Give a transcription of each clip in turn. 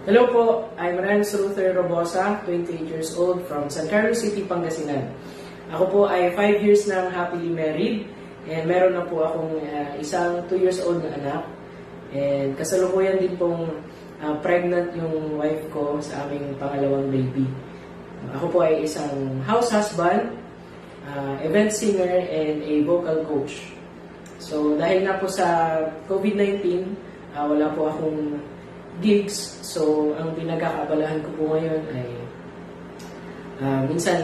Hello po, I'm Renz Ruther Robosa, 28 years old from San Carlos City, Pangasinan. Ako po ay 5 years nang happily married and meron na po akong isang 2 years old na anak. And kasalukuyan din pong pregnant yung wife ko sa aming pangalawang baby. Ako po ay isang house husband, event singer, and a vocal coach. So dahil na po sa COVID-19, wala po akong gigs. So ang pinagkakaabalahan ko po ngayon ay minsan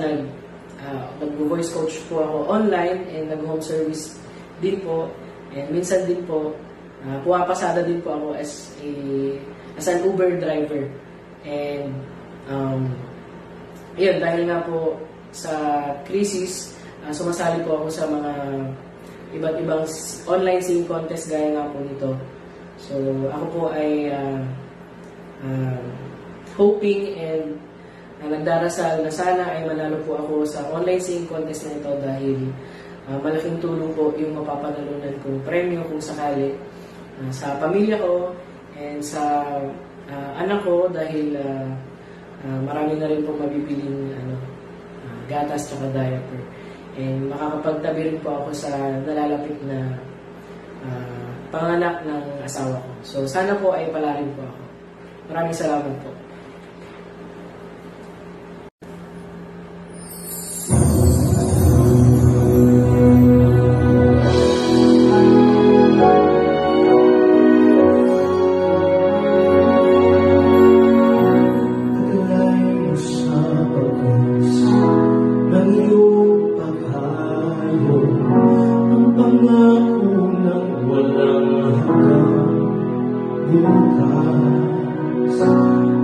nag-voice coach po ako online and nag-home service din po. And minsan din po, pumapasada din po ako as an Uber driver. And yun, dahil nga po sa crisis, sumasali po ako sa mga iba't ibang online singing contest gaya nga po nito. So ako po ay hoping and nagdarasal na sana ay manalo po ako sa online singing contest na ito dahil malaking tulong po yung mapapanalunan kong premyo kung sakali sa pamilya ko and sa anak ko dahil marami na rin pong mabibiling gatas at diaper. And makakapagtabi rin po ako sa nalalapit na panganak ng asawa ko. So sana po ay palarin po ako. Maraming salamat po.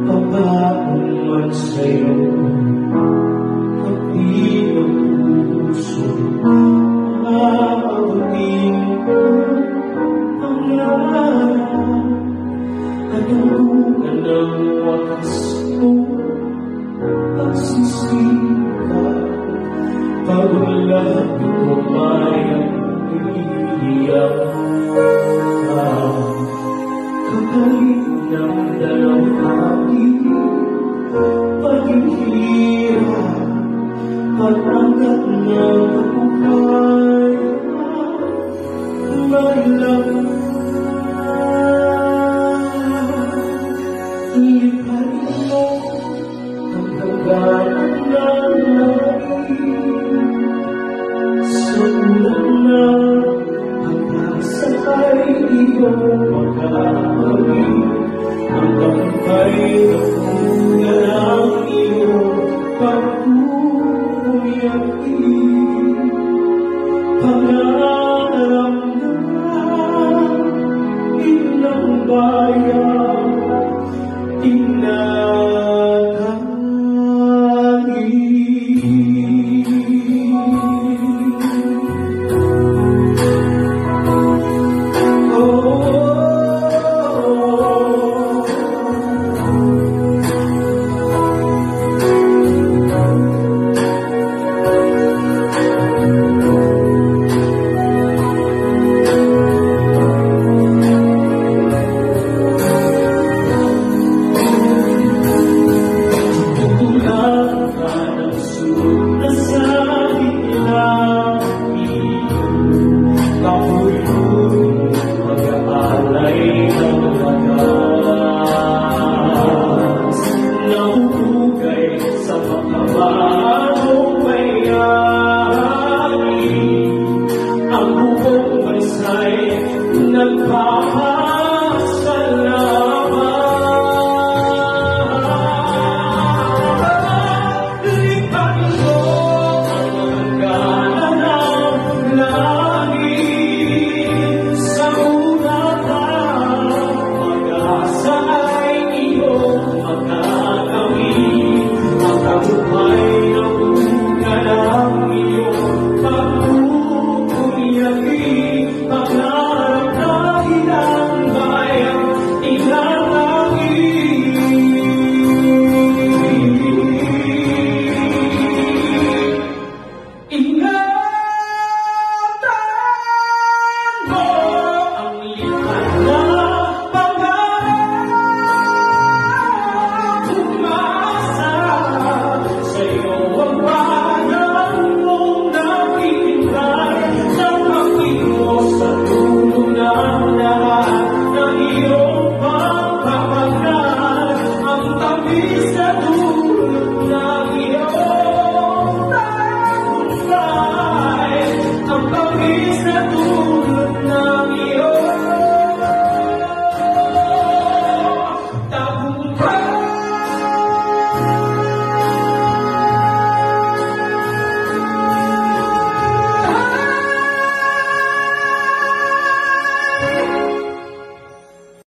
Papaunman sa'yo, kapit ang puso, aabutin ko ang lahat, hanggang ng wakas mo, pagsisikat, paglalapit ko ay ang iiyak. Kapalit ng dalawang aking paghihirap, pag-angkat ng buhay, marilang ilipanin mo ang hangganan ng langit. Sa ulan na pag-asa ay iyong